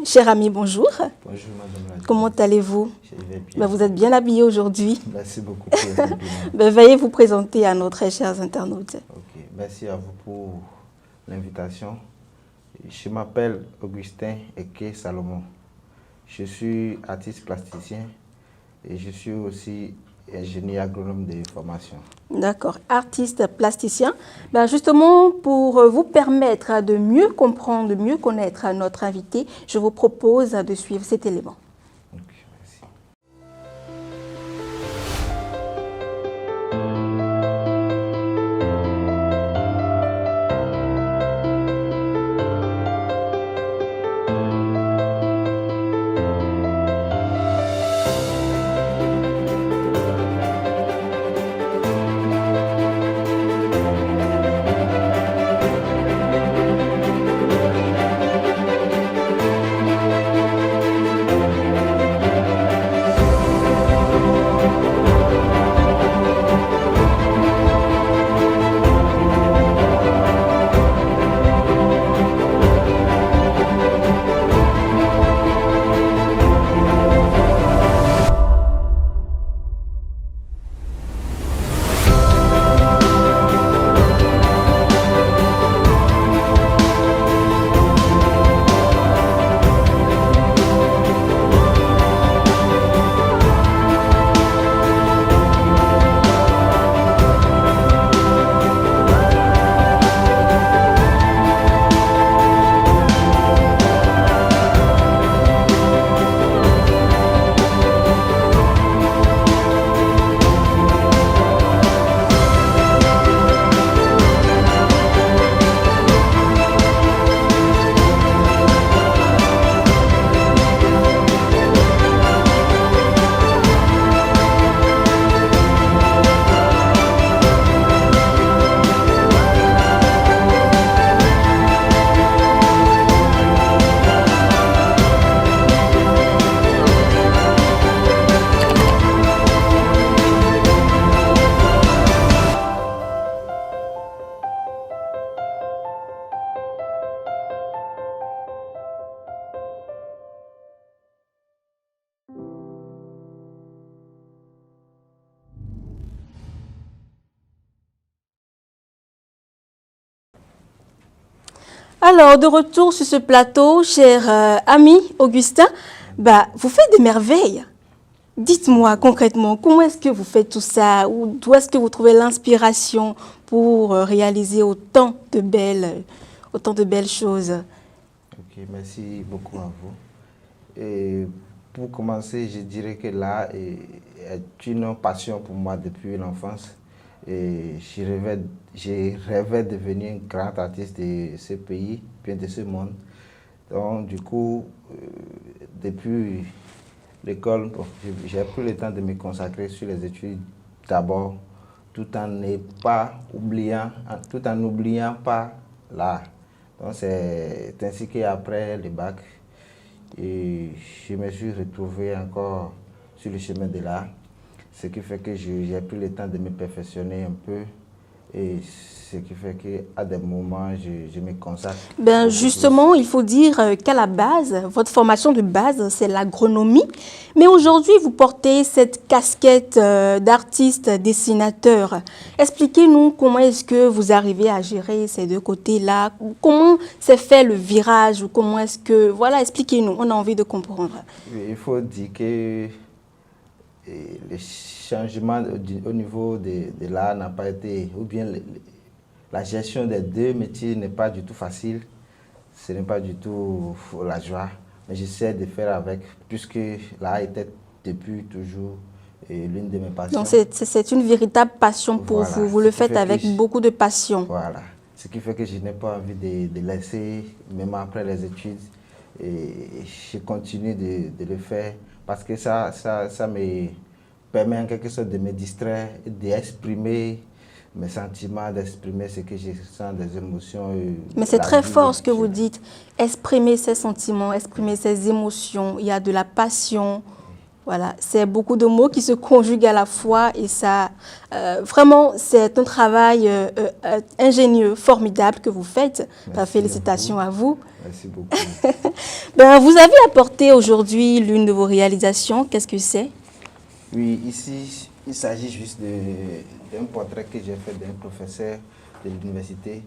Cher ami, bonjour. Bonjour madame la Comment allez-vous? Je vais bien. Vous êtes bien habillé aujourd'hui. Merci beaucoup pour le compliment. Veuillez vous présenter à nos très chers internautes. Ok, merci à vous pour l'invitation. Je m'appelle Augustin Eke Salomon. Je suis artiste plasticien et je suis aussi ingénieur agronome de formation. D'accord, artiste plasticien. Justement, pour vous permettre de mieux comprendre, de mieux connaître notre invité, je vous propose de suivre cet élément. Ok, merci. Alors, de retour sur ce plateau, cher ami Augustin, vous faites des merveilles. Dites-moi concrètement, comment est-ce que vous faites tout ça? D'où est-ce que vous trouvez l'inspiration pour réaliser autant de belles choses? Ok, merci beaucoup à vous. Et pour commencer, je dirais que l'art est une passion pour moi depuis l'enfance. Et je rêvais de devenir un grand artiste de ce pays, bien de ce monde. Donc, du coup, depuis l'école, j'ai pris le temps de me consacrer sur les études d'abord, tout en n'oubliant pas l'art. Donc, c'est ainsi qu'après le bac, je me suis retrouvé encore sur le chemin de l'art. Ce qui fait que j'ai pris le temps de me perfectionner un peu et ce qui fait qu'à des moments, je me consacre. Justement, il faut dire qu'à la base, votre formation de base, c'est l'agronomie. Mais aujourd'hui, vous portez cette casquette d'artiste dessinateur. Expliquez-nous comment est-ce que vous arrivez à gérer ces deux côtés-là. Comment s'est fait le virage ou comment est-ce que... Voilà, expliquez-nous, on a envie de comprendre. Il faut dire que le changement au niveau de l'art n'a pas été, ou bien la gestion des deux métiers n'est pas du tout facile. Ce n'est pas du tout la joie, mais j'essaie de faire avec, puisque l'art était depuis toujours l'une de mes passions. Donc c'est une véritable passion pour vous, vous le faites avec beaucoup de passion. Voilà, ce qui fait que je n'ai pas envie de laisser, même après les études, et je continue de le faire, parce que ça me permet en quelque sorte de me distraire, d'exprimer mes sentiments, d'exprimer ce que je sens, des émotions. Mais c'est très fort ce que vous dites, exprimer ses sentiments, exprimer ses émotions, il y a de la passion. Voilà, c'est beaucoup de mots qui se conjuguent à la fois et ça, vraiment, c'est un travail ingénieux, formidable que vous faites. Félicitations à vous. Merci beaucoup. Ben, vous avez apporté aujourd'hui l'une de vos réalisations. Qu'est-ce que c'est? Oui, ici, il s'agit juste d'un portrait que j'ai fait d'un professeur de l'université.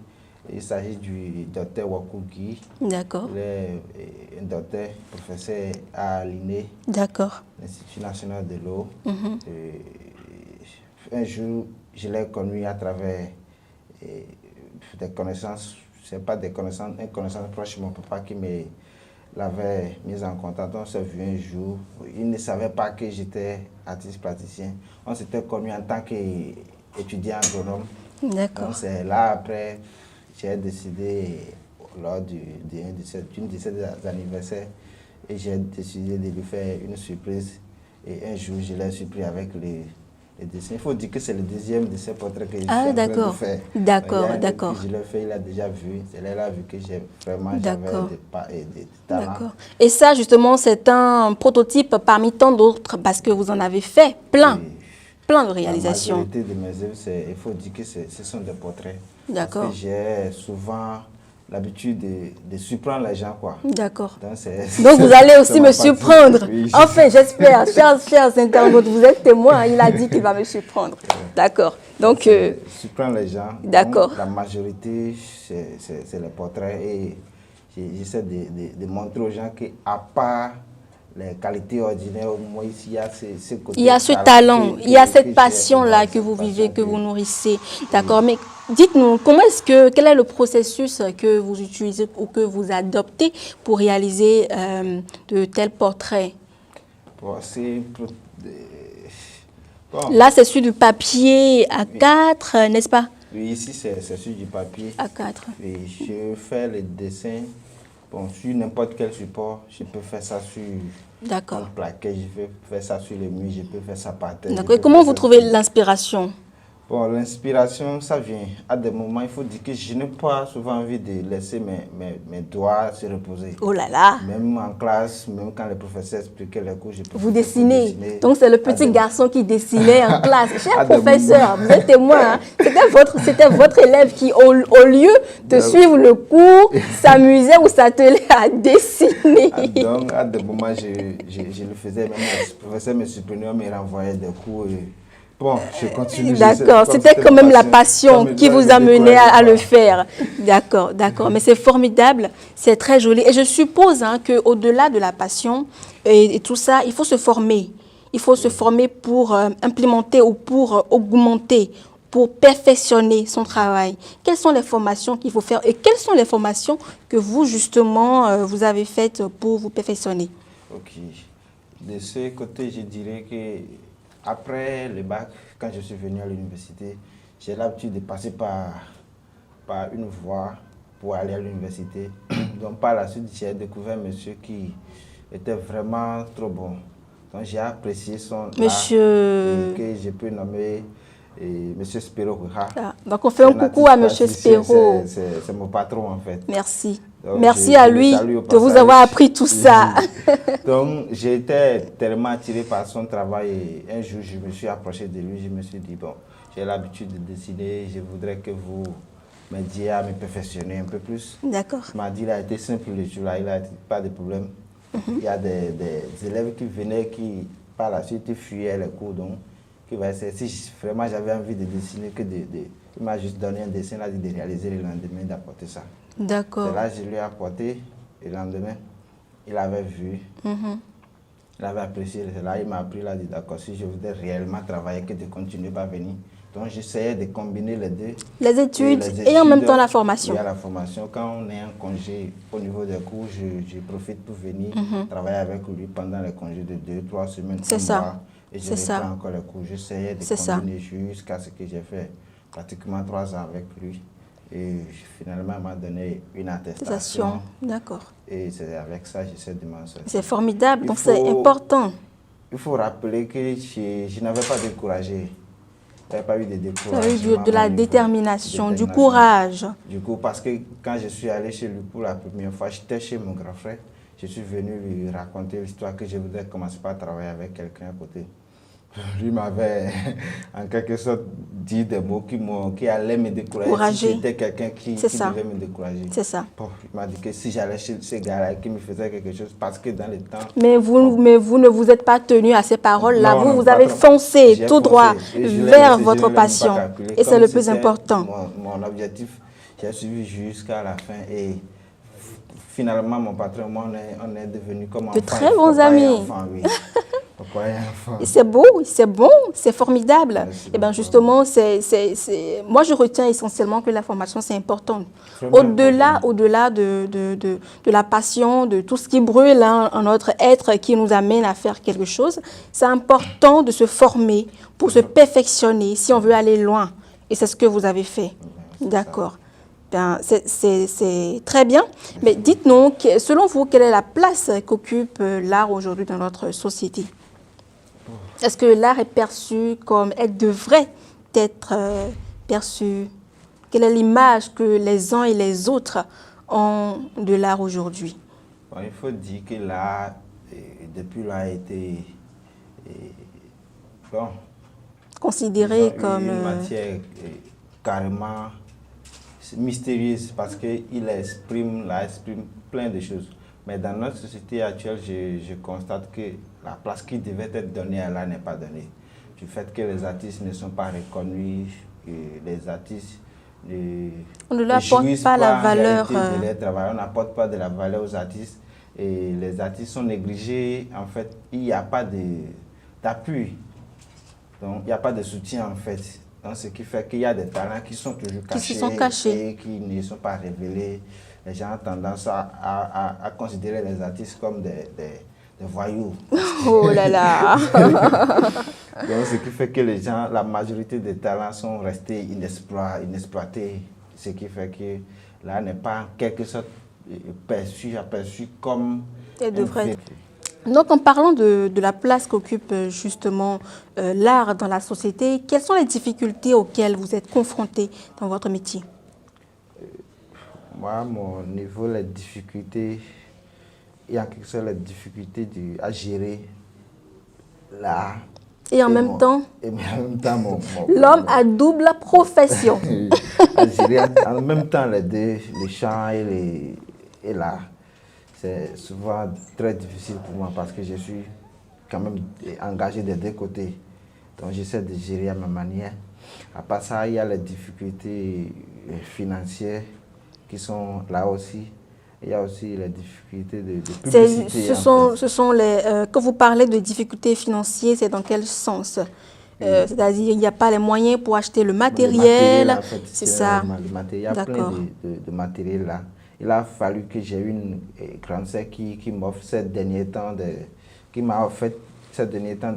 Il s'agit du docteur Wakugi. D'accord. Il est un docteur, professeur à l'INE, D'accord. l'Institut national de l'eau. Un jour, je l'ai connu à travers des connaissances, c'est pas des connaissances, une connaissance proche de mon papa qui me l'avait mis en contact. On s'est vu un jour. Il ne savait pas que j'étais artiste plasticien. On s'était connu en tant qu'étudiant agronome. D'accord. Donc c'est là après, j'ai décidé lors d'une de ses anniversaires et j'ai décidé de lui faire une surprise. Et un jour, je l'ai surpris avec les dessins. Il faut dire que c'est le deuxième de ces portraits que je suis en train de faire. D'accord, d'accord. Je l'ai fait, il a déjà vu. Elle a vu que j'ai vraiment des talents. D'accord. Et ça, justement, c'est un prototype parmi tant d'autres parce que vous en avez fait plein. Oui. Plein de réalisations. La majorité de mes œuvres, il faut dire que ce sont des portraits. D'accord. Parce que j'ai souvent l'habitude de surprendre les gens, quoi. D'accord. Donc vous allez aussi me surprendre. Oui. Enfin, j'espère. Chers internautes, vous êtes témoins. Il a dit qu'il va me surprendre. D'accord. Donc, surprendre les gens. D'accord. La majorité, c'est les portraits. Et j'essaie de montrer aux gens qu'à part les qualités ordinaires, au moins ici, il y a ce côté. Il y a ce talent, il y a cette passion-là que vous vivez, que vous nourrissez. D'accord, mais dites-nous, quel est le processus que vous utilisez ou que vous adoptez pour réaliser de tels portraits? Là, c'est sur du papier A4, n'est-ce pas? Oui, ici, c'est sur du papier A4. Et je fais les dessins. Bon, sur n'importe quel support, je peux faire ça sur un plaquet, je peux faire ça sur les murs, je peux faire ça par terre. D'accord. Et comment vous trouvez l'inspiration? Bon, l'inspiration, ça vient à des moments, il faut dire que je n'ai pas souvent envie de laisser mes doigts se reposer. Oh là là! Même en classe, même quand les professeurs expliquaient les cours, je peux Vous dessinez. Donc c'est le petit garçon qui dessinait en classe. Cher professeur, vous êtes témoin, hein? C'était votre élève qui, au lieu de suivre le cours, s'amusait ou s'attelait à dessiner. Donc à des moments, je le faisais, même les professeurs me surprenaient, me renvoyaient des cours. Bon, je continue. D'accord, c'était quand même la passion qui vous amenait à le faire. D'accord, d'accord. Mais c'est formidable, c'est très joli. Et je suppose qu'au-delà de la passion et tout ça, il faut se former. Il faut se former pour implémenter ou pour augmenter, pour perfectionner son travail. Quelles sont les formations qu'il faut faire et quelles sont les formations que vous, justement, vous avez faites pour vous perfectionner? Ok. De ce côté, je dirais que après le bac, quand je suis venu à l'université, j'ai l'habitude de passer par une voie pour aller à l'université. Donc par la suite, j'ai découvert un monsieur qui était vraiment trop bon. Donc j'ai apprécié son monsieur... que je peux nommer monsieur Spiro. Donc on fait un coucou à monsieur Spiro. C'est mon patron en fait. Merci. Donc, merci à lui de vous avoir appris tout ça. Donc, j'étais tellement attiré par son travail et un jour, je me suis approché de lui, je me suis dit, bon, j'ai l'habitude de dessiner, je voudrais que vous m'aidiez à me perfectionner un peu plus. D'accord. Il m'a dit, il a été simple le jour-là, il n'a pas de problème. Il y a des élèves qui venaient qui, par la suite, fuyaient les cours. Donc, si vraiment j'avais envie de dessiner, il m'a juste donné un dessin, il a dit de réaliser le lendemain, d'apporter ça. D'accord. C'est là que je lui ai apporté et le lendemain, il avait vu, il avait apprécié. C'est là il m'a appris, il a dit d'accord, si je voudrais réellement travailler, que de continuer à venir. Donc j'essayais de combiner les deux. Les études et en même temps la formation. Oui, la formation. Quand on est en congé au niveau des cours, je profite pour venir travailler avec lui pendant les congés de 2-3 semaines. C'est ça. Et je reprends encore les cours. J'essayais de combiner jusqu'à ce que j'ai fait pratiquement 3 ans avec lui. Et finalement, il m'a donné une attestation. D'accord. Et c'est avec ça que j'essaie de m'en sortir. C'est formidable, donc c'est important. Il faut rappeler que je n'avais pas découragé. Il n'y avait pas eu de découragement. De la détermination, du courage. Du coup, parce que quand je suis allé chez lui pour la première fois, j'étais chez mon grand frère. je suis venu lui raconter l'histoire que je voudrais commencer par travailler avec quelqu'un à côté. Lui m'avait en quelque sorte dit des mots qui allaient me décourager. Si j'étais quelqu'un qui devait me décourager. C'est ça. Bon, il m'a dit que si j'allais chez ces gars-là qui me faisaient quelque chose, parce que dans le temps... Mais vous ne vous êtes pas tenu à ces paroles-là. Vous avez foncé tout droit vers votre passion. Et c'est le plus important. Mon objectif, j'ai suivi jusqu'à la fin et finalement, mon patron et moi, on est devenus comme enfants. De très bons amis. Oui. C'est beau, c'est bon, c'est formidable. Et bien justement, moi je retiens essentiellement que la formation c'est important. Au-delà de la passion, de tout ce qui brûle en notre être qui nous amène à faire quelque chose, c'est important de se former pour se perfectionner si on veut aller loin. Et c'est ce que vous avez fait. D'accord. C'est très bien. Mais dites-nous, selon vous, quelle est la place qu'occupe l'art aujourd'hui dans notre société? Est-ce que l'art est perçu comme elle devrait être perçue? Quelle est l'image que les uns et les autres ont de l'art aujourd'hui? Bon, il faut dire que l'art, depuis l'art a été considéré comme une matière carrément mystérieuse parce qu'il exprime plein de choses. Mais dans notre société actuelle, je constate que la place qui devait être donnée à l'art n'est pas donnée. Du fait que les artistes ne sont pas reconnus, les artistes on ne leur apporte pas la valeur. De leur travail. On n'apporte pas de la valeur aux artistes et les artistes sont négligés. En fait, il n'y a pas d'appui. Donc, il n'y a pas de soutien en fait. Donc, ce qui fait qu'il y a des talents qui sont toujours cachés et qui ne sont pas révélés. Les gens ont tendance à considérer les artistes comme des voyous. Oh là là. Donc, ce qui fait que la majorité des talents sont restés inexploités. Ce qui fait que là n'est pas en quelque sorte aperçu comme elle devrait être. Donc, en parlant de la place qu'occupe justement l'art dans la société, quelles sont les difficultés auxquelles vous êtes confrontés dans votre métier? Moi, mon niveau, les difficultés, il y a quelque chose, les difficultés à gérer l'art. Et en même temps, l'homme a double profession. À gérer en même temps les deux, le chant et l'art. C'est souvent très difficile pour moi parce que je suis quand même engagé des deux côtés. Donc j'essaie de gérer à ma manière. À part ça, il y a les difficultés financières qui sont là aussi. Il y a aussi les difficultés de publicité. Quand vous parlez de difficultés financières, c'est dans quel sens? C'est-à-dire il n'y a pas les moyens pour acheter le matériel. En fait, c'est ça. Il y a plein de matériel là. Il a fallu que j'ai une grande sœur qui m'offre ces derniers temps de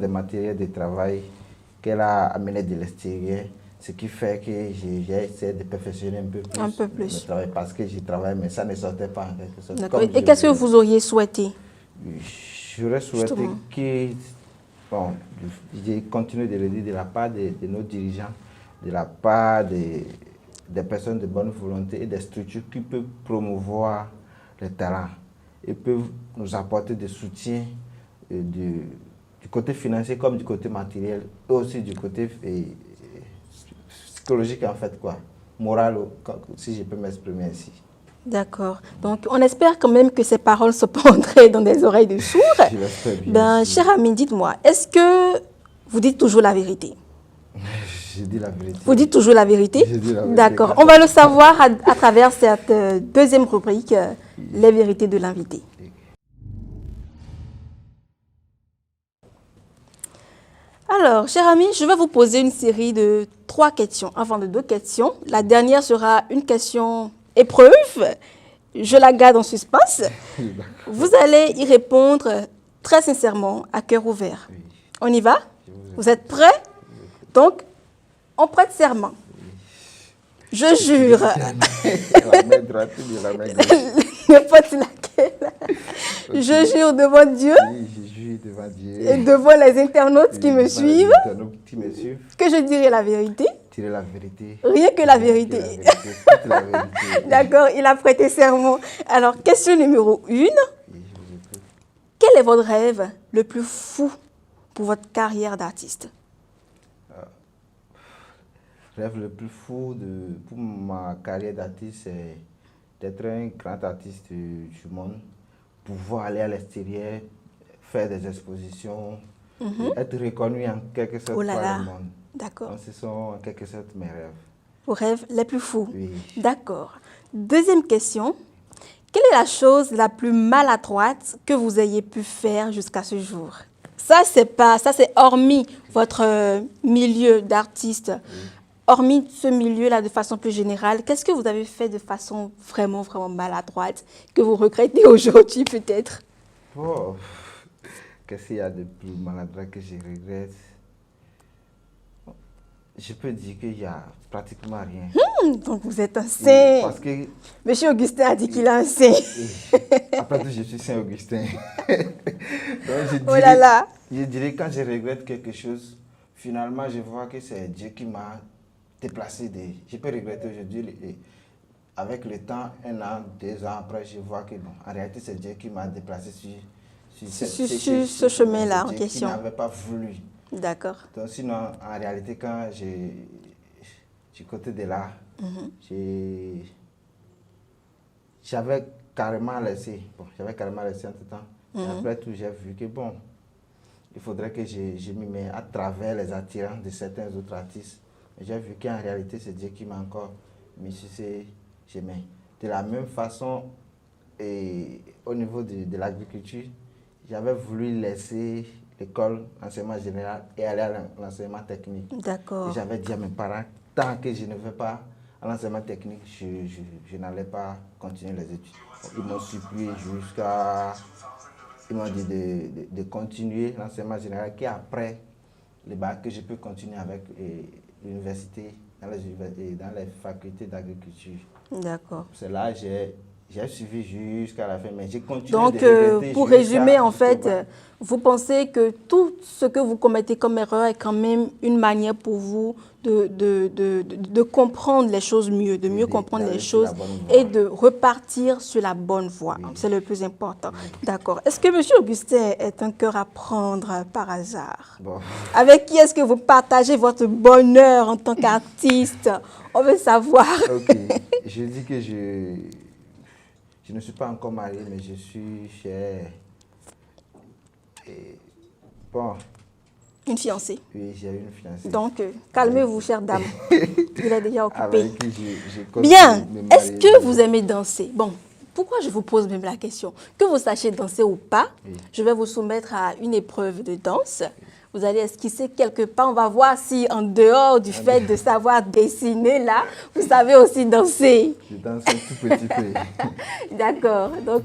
matériel de travail qu'elle a amené de l'extérieur. Ce qui fait que j'ai essayé de perfectionner un peu plus. Parce que j'y travaille, mais ça ne sortait pas en quelque sorte. Et qu'est-ce que vous auriez souhaité? J'aurais souhaité que, bon, j'ai continué de le dire, de la part de nos dirigeants, de la part des personnes de bonne volonté et des structures qui peuvent promouvoir les talents et peuvent nous apporter des soutiens du côté financier comme du côté matériel et aussi du côté psychologique en fait, moral, si je peux m'exprimer ainsi. D'accord. Donc, on espère quand même que ces paroles se prendraient dans des oreilles de sourds. Je l'espère bien. Cher ami, dites-moi, est-ce que vous dites toujours la vérité? Je dis la vérité. Vous dites toujours la vérité? Je dis la vérité. D'accord. On va le savoir à travers cette deuxième rubrique, les vérités de l'invité. Alors, cher ami, je vais vous poser une série de 3 questions, enfin de 2 questions. La dernière sera une question épreuve. Je la garde en suspense. Vous allez y répondre très sincèrement, à cœur ouvert. Oui. On y va? Vous êtes prêts? Donc, on prête serment. Je jure. La main droite ou la main gauche? N'importe laquelle. Je jure devant Dieu. Oui, je jure devant Dieu. Et devant les internautes qui me suivent. Que je dirai la vérité. Dirai la vérité. Rien que la vérité. La vérité. D'accord, il a prêté serment. Alors, question numéro 1. est votre rêve le plus fou pour votre carrière d'artiste? Le rêve le plus fou pour ma carrière d'artiste, c'est d'être un grand artiste du monde, pouvoir aller à l'extérieur, faire des expositions, et être reconnu en quelque sorte Oh là par là, le monde. d'accord. Donc, ce sont en quelque sorte mes rêves. Vos rêves les plus fous? Oui. D'accord. Deuxième question. Quelle est la chose la plus maladroite que vous ayez pu faire jusqu'à ce jour? Ça, c'est hormis votre milieu d'artiste. Hormis ce milieu-là, de façon plus générale, qu'est-ce que vous avez fait de façon vraiment, vraiment maladroite que vous regrettez aujourd'hui peut-être? Oh, qu'est-ce qu'il y a de plus maladroit que je regrette? Je peux dire qu'il n'y a pratiquement rien. Donc vous êtes un Oui, saint. parce que, Monsieur Augustin a dit qu'il est un saint. après tout, je suis Saint-Augustin. Donc, Oh là là. je dirais quand je regrette quelque chose, finalement, je vois que c'est Dieu qui m'a déplacé. Je peux regretter aujourd'hui, et avec le temps, 1 an, 2 ans après, je vois que, bon, en réalité, c'est Dieu qui m'a déplacé sur Ce chemin-là en Dieu qui question. n'avait pas voulu. D'accord. Donc, sinon, en réalité, quand du côté de là, j'avais carrément laissé. Bon, j'avais carrément laissé en tout temps. Et après tout, j'ai vu que bon, il faudrait que je m'y mette à travers les attirants de certains autres artistes. J'ai vu qu'en réalité, c'est Dieu qui m'a encore mis sur ces chemins. De la même façon, et au niveau de l'agriculture, j'avais voulu laisser l'école, l'enseignement général et aller à l'enseignement technique. D'accord. Et j'avais dit à mes parents, tant que je ne vais pas à l'enseignement technique, je n'allais pas continuer les études. Ils m'ont supplié jusqu'à... Ils m'ont dit de continuer l'enseignement général, qu'après le bac, que je peux continuer avec l'université, dans les facultés d'agriculture. D'accord. C'est là que j'ai suivi jusqu'à la fin, mais j'ai continué Donc, de regretter pour jusqu'à- résumer, en jusqu'au fait, bac. vous pensez que tout ce que vous commettez comme erreur est quand même une manière pour vous de comprendre les choses mieux, de mieux comprendre d'aller les sur la choses bonne voie. et de repartir sur la bonne voie. Oui. C'est le plus important. D'accord. Est-ce que M. Augustin est un cœur à prendre par hasard? Bon. Avec qui est-ce que vous partagez votre bonheur en tant qu'artiste? On veut savoir. Ok, je dis que je ne suis pas encore marié, mais je suis cher. Et, bon, Une fiancée. oui, j'ai une fiancée. Donc, calmez-vous, chère dame. Il est déjà occupé. Avec qui je compte Bien. me Est-ce marier. que vous aimez danser? Bon, pourquoi je vous pose même la question? Que vous sachiez danser ou pas, Oui. je vais vous soumettre à une épreuve de danse. Vous allez esquisser quelque part. On va voir si, en dehors du fait de savoir dessiner, là, vous savez aussi danser. Je danse un tout petit peu. D'accord. Donc,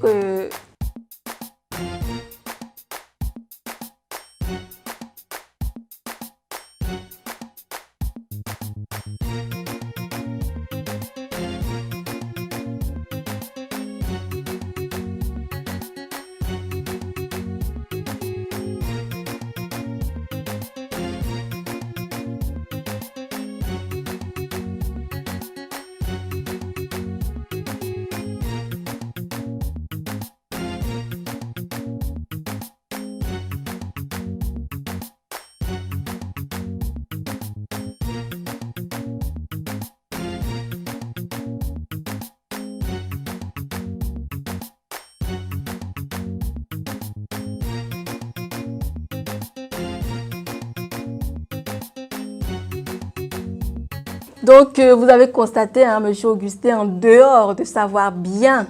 vous avez constaté, hein, M. Augustin, en dehors de savoir bien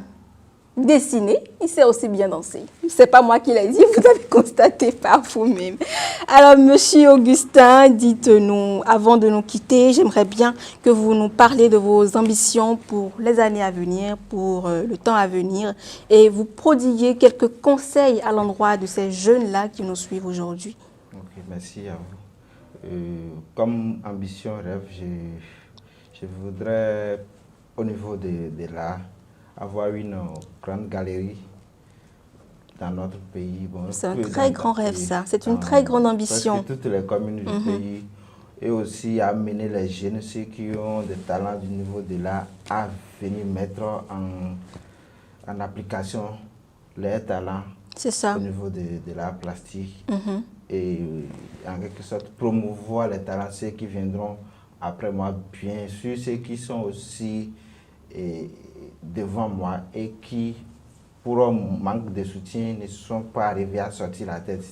dessiner, il sait aussi bien danser. Ce n'est pas moi qui l'ai dit, vous avez constaté par vous-même. Alors, M. Augustin, dites-nous, avant de nous quitter, j'aimerais bien que vous nous parliez de vos ambitions pour les années à venir, pour le temps à venir, et vous prodiguer quelques conseils à l'endroit de ces jeunes-là qui nous suivent aujourd'hui. Ok, merci à vous. Comme ambition, rêve, je voudrais, au niveau de l'art, avoir une grande galerie dans notre pays. Bon, C'est un peu très dans- grand rêve, et ça. C'est une dans très grande ambition. presque toutes les communes du pays. Et aussi amener les jeunes, ceux qui ont des talents du niveau de l'art, à venir mettre en application leurs talents C'est ça. au niveau de l'art plastique et en quelque sorte promouvoir les talents, ceux qui viendront après moi, bien sûr, ceux qui sont aussi devant moi et qui, pour un manque de soutien, ne sont pas arrivés à sortir la tête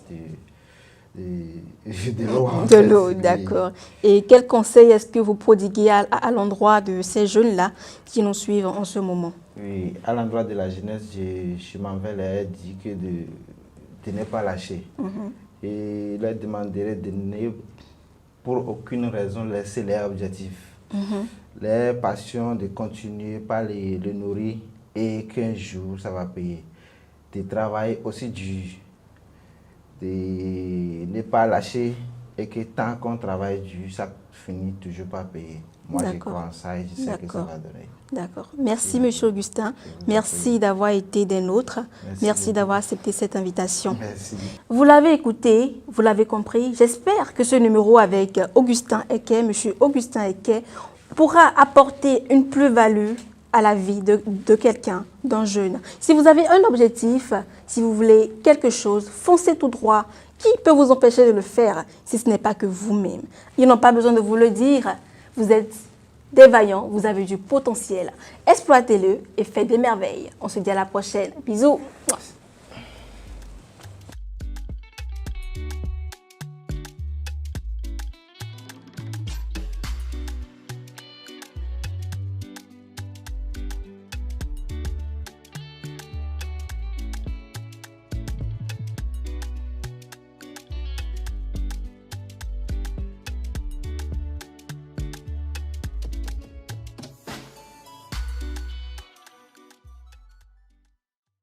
de l'eau. De l'eau, d'accord. Et quel conseil est-ce que vous prodiguez à l'endroit de ces jeunes-là qui nous suivent en ce moment? Oui, à l'endroit de la jeunesse, je m'en vais leur dire que de ne pas lâcher. Et leur demanderai de ne, pour aucune raison, laisser leurs objectifs, leur passion, de continuer par le nourrir et qu'un jour, ça va payer. De travailler aussi dur, de ne pas lâcher et que tant qu'on travaille dur, ça finit toujours par payer. Moi, je crois en ça et je sais que ça va donner. D'accord. Merci, Monsieur Augustin. Merci d'avoir été des nôtres. Merci d'avoir accepté cette invitation. Merci. Vous l'avez écouté, vous l'avez compris. J'espère que ce numéro avec Augustin Eke, Monsieur Augustin Eke, pourra apporter une plus-value à la vie de quelqu'un, d'un jeune. Si vous avez un objectif, si vous voulez quelque chose, foncez tout droit. Qui peut vous empêcher de le faire si ce n'est pas que vous-même? Ils n'ont pas besoin de vous le dire. Vous êtes des vaillants, vous avez du potentiel. Exploitez-le et faites des merveilles. On se dit à la prochaine. Bisous.